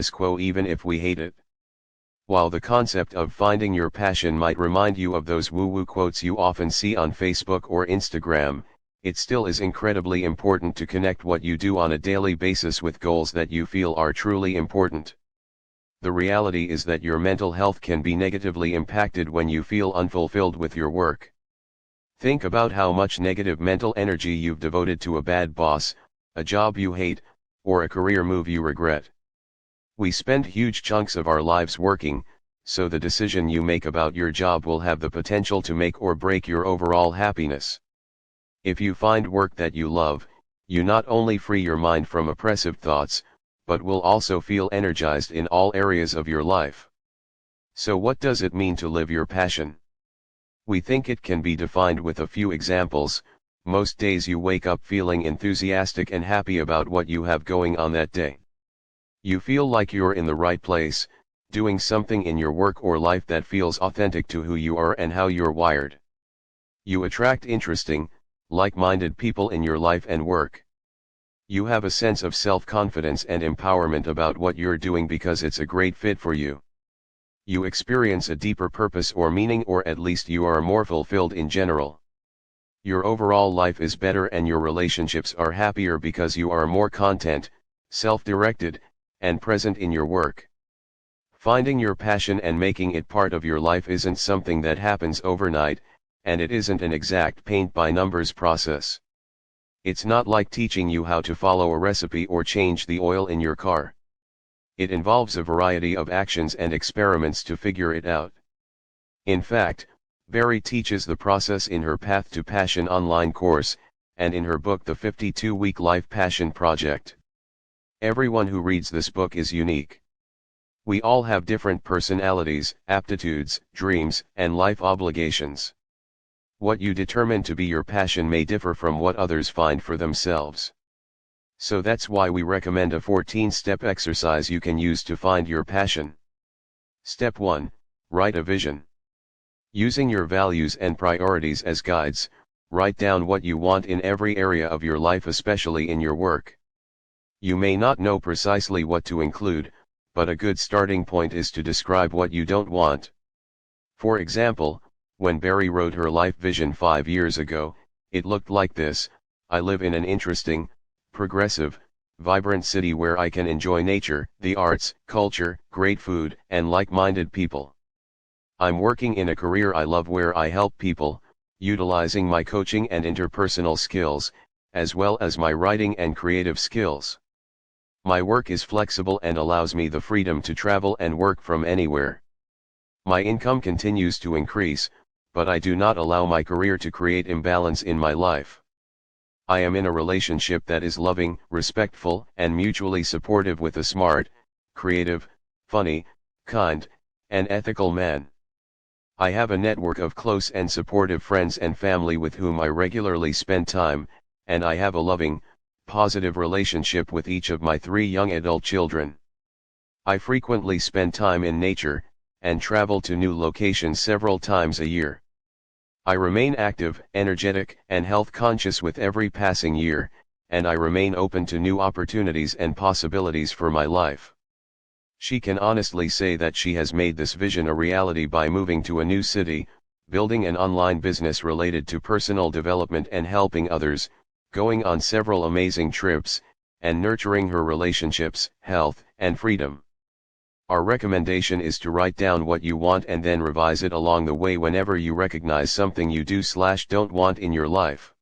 quo even if we hate it. While the concept of finding your passion might remind you of those woo-woo quotes you often see on Facebook or Instagram, it still is incredibly important to connect what you do on a daily basis with goals that you feel are truly important. The reality is that your mental health can be negatively impacted when you feel unfulfilled with your work. Think about how much negative mental energy you've devoted to a bad boss, a job you hate, or a career move you regret. We spend huge chunks of our lives working, so the decision you make about your job will have the potential to make or break your overall happiness. If you find work that you love, you not only free your mind from oppressive thoughts, but will also feel energized in all areas of your life. So what does it mean to live your passion? We think it can be defined with a few examples. Most days you wake up feeling enthusiastic and happy about what you have going on that day. You feel like you're in the right place, doing something in your work or life that feels authentic to who you are and how you're wired. You attract interesting, like-minded people in your life and work. You have a sense of self-confidence and empowerment about what you're doing because it's a great fit for you. You experience a deeper purpose or meaning, or at least you are more fulfilled in general. Your overall life is better and your relationships are happier because you are more content, self-directed, and present in your work. Finding your passion and making it part of your life isn't something that happens overnight, and it isn't an exact paint-by-numbers process. It's not like teaching you how to follow a recipe or change the oil in your car. It involves a variety of actions and experiments to figure it out. In fact, Barry teaches the process in her Path to Passion online course, and in her book The 52-Week Life Passion Project. Everyone who reads this book is unique. We all have different personalities, aptitudes, dreams, and life obligations. What you determine to be your passion may differ from what others find for themselves. So that's why we recommend a 14-step exercise you can use to find your passion. Step 1. Write a vision. Using your values and priorities as guides, write down what you want in every area of your life, especially in your work. You may not know precisely what to include, but a good starting point is to describe what you don't want. For example, when Barry wrote her life vision 5 years ago, it looked like this: I live in an interesting, progressive, vibrant city where I can enjoy nature, the arts, culture, great food, and like-minded people. I'm working in a career I love where I help people, utilizing my coaching and interpersonal skills, as well as my writing and creative skills. My work is flexible and allows me the freedom to travel and work from anywhere. My income continues to increase, but I do not allow my career to create imbalance in my life. I am in a relationship that is loving, respectful, and mutually supportive with a smart, creative, funny, kind, and ethical man. I have a network of close and supportive friends and family with whom I regularly spend time, and I have a loving, positive relationship with each of my 3 young adult children. I frequently spend time in nature, and travel to new locations several times a year. I remain active, energetic, and health conscious with every passing year, and I remain open to new opportunities and possibilities for my life. She can honestly say that she has made this vision a reality by moving to a new city, building an online business related to personal development and helping others, going on several amazing trips, and nurturing her relationships, health, and freedom. Our recommendation is to write down what you want and then revise it along the way whenever you recognize something you do/don't want in your life.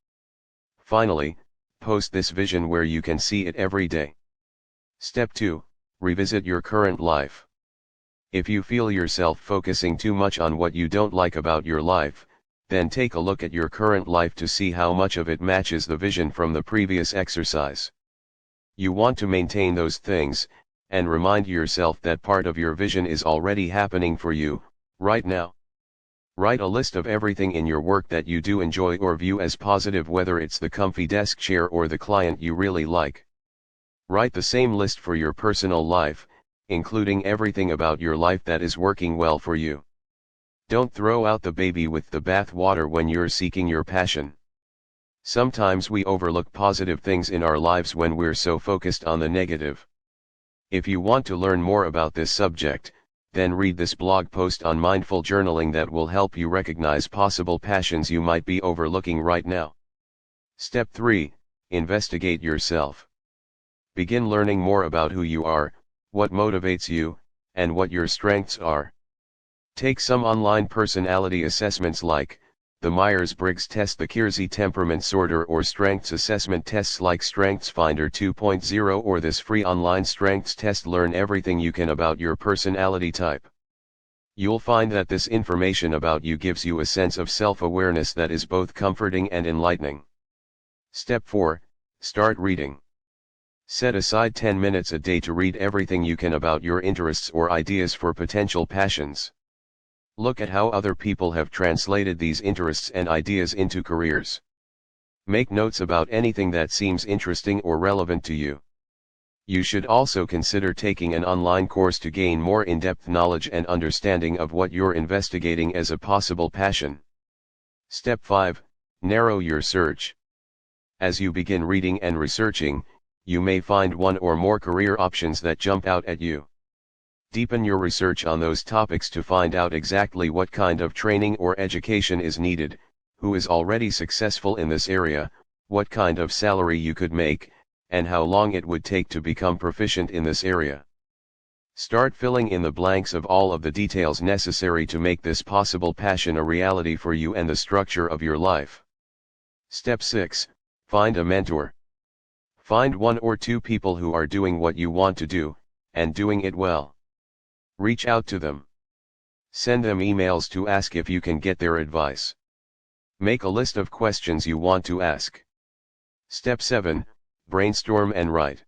Finally, post this vision where you can see it every day. Step 2. Revisit your current life. If you feel yourself focusing too much on what you don't like about your life, then take a look at your current life to see how much of it matches the vision from the previous exercise. You want to maintain those things, and remind yourself that part of your vision is already happening for you, right now. Write a list of everything in your work that you do enjoy or view as positive, whether it's the comfy desk chair or the client you really like. Write the same list for your personal life, including everything about your life that is working well for you. Don't throw out the baby with the bathwater when you're seeking your passion. Sometimes we overlook positive things in our lives when we're so focused on the negative. If you want to learn more about this subject, then read this blog post on mindful journaling that will help you recognize possible passions you might be overlooking right now. Step 3. Investigate yourself. Begin learning more about who you are, what motivates you, and what your strengths are. Take some online personality assessments like the Myers-Briggs test, the Keirsey temperament sorter, or strengths assessment tests like StrengthsFinder 2.0 or this free online strengths test. Learn everything you can about your personality type. You'll find that this information about you gives you a sense of self-awareness that is both comforting and enlightening. Step 4. Start reading. Set aside 10 minutes a day to read everything you can about your interests or ideas for potential passions. Look at how other people have translated these interests and ideas into careers. Make notes about anything that seems interesting or relevant to you. You should also consider taking an online course to gain more in-depth knowledge and understanding of what you're investigating as a possible passion. Step 5. Narrow your search. As you begin reading and researching, you may find one or more career options that jump out at you. Deepen your research on those topics to find out exactly what kind of training or education is needed, who is already successful in this area, what kind of salary you could make, and how long it would take to become proficient in this area. Start filling in the blanks of all of the details necessary to make this possible passion a reality for you and the structure of your life. Step 6. Find a mentor. Find one or two people who are doing what you want to do, and doing it well. Reach out to them. Send them emails to ask if you can get their advice. Make a list of questions you want to ask. Step 7. Brainstorm and write.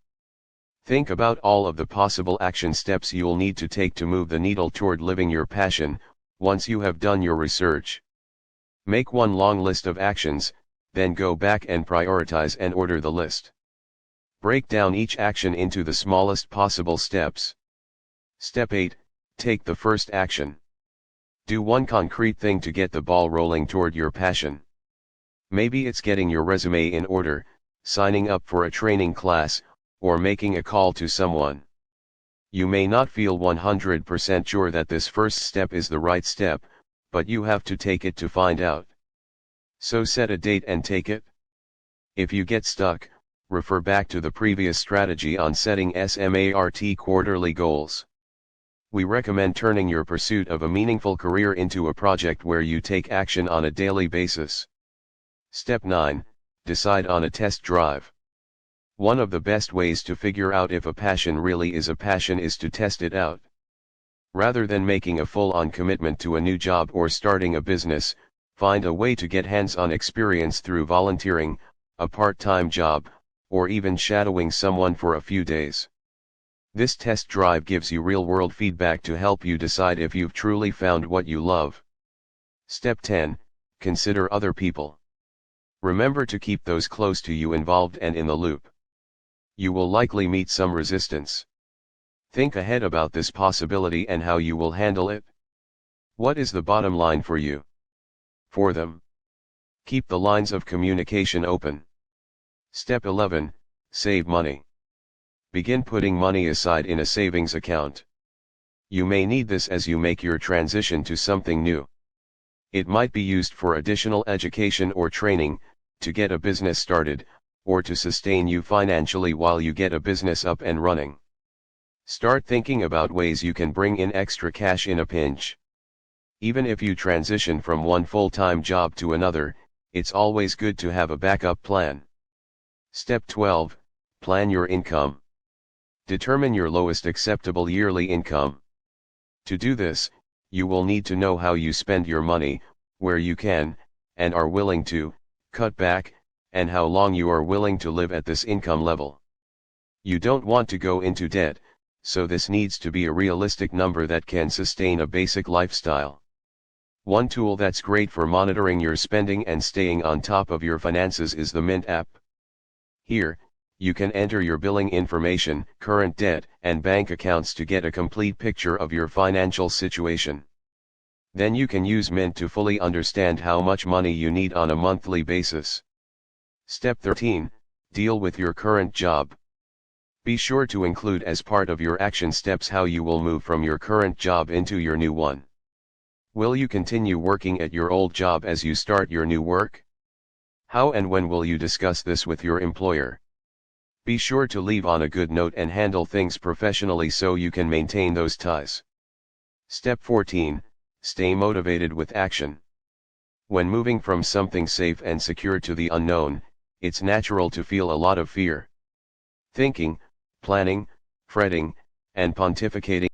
Think about all of the possible action steps you'll need to take to move the needle toward living your passion, once you have done your research. Make one long list of actions, then go back and prioritize and order the list. Break down each action into the smallest possible steps. Step 8. Take the first action. Do one concrete thing to get the ball rolling toward your passion. Maybe it's getting your resume in order, signing up for a training class, or making a call to someone. You may not feel 100% sure that this first step is the right step, but you have to take it to find out. So set a date and take it. If you get stuck, refer back to the previous strategy on setting SMART quarterly goals. We recommend turning your pursuit of a meaningful career into a project where you take action on a daily basis. Step 9. Decide on a test drive. One of the best ways to figure out if a passion really is a passion is to test it out. Rather than making a full-on commitment to a new job or starting a business, find a way to get hands-on experience through volunteering, a part-time job, or even shadowing someone for a few days. This test drive gives you real-world feedback to help you decide if you've truly found what you love. Step 10. Consider other people. Remember to keep those close to you involved and in the loop. You will likely meet some resistance. Think ahead about this possibility and how you will handle it. What is the bottom line for you? For them. Keep the lines of communication open. Step 11. Save money. Begin putting money aside in a savings account. You may need this as you make your transition to something new. It might be used for additional education or training, to get a business started, or to sustain you financially while you get a business up and running. Start thinking about ways you can bring in extra cash in a pinch. Even if you transition from one full-time job to another, it's always good to have a backup plan. Step 12. Plan your income. Determine your lowest acceptable yearly income. To do this, you will need to know how you spend your money, where you can, and are willing to, cut back, and how long you are willing to live at this income level. You don't want to go into debt, so this needs to be a realistic number that can sustain a basic lifestyle. One tool that's great for monitoring your spending and staying on top of your finances is the Mint app. Here, you can enter your billing information, current debt, and bank accounts to get a complete picture of your financial situation. Then you can use Mint to fully understand how much money you need on a monthly basis. Step 13. Deal with your current job. Be sure to include as part of your action steps how you will move from your current job into your new one. Will you continue working at your old job as you start your new work? How and when will you discuss this with your employer? Be sure to leave on a good note and handle things professionally so you can maintain those ties. Step 14, stay motivated with action. When moving from something safe and secure to the unknown, it's natural to feel a lot of fear. Thinking, planning, fretting, and pontificating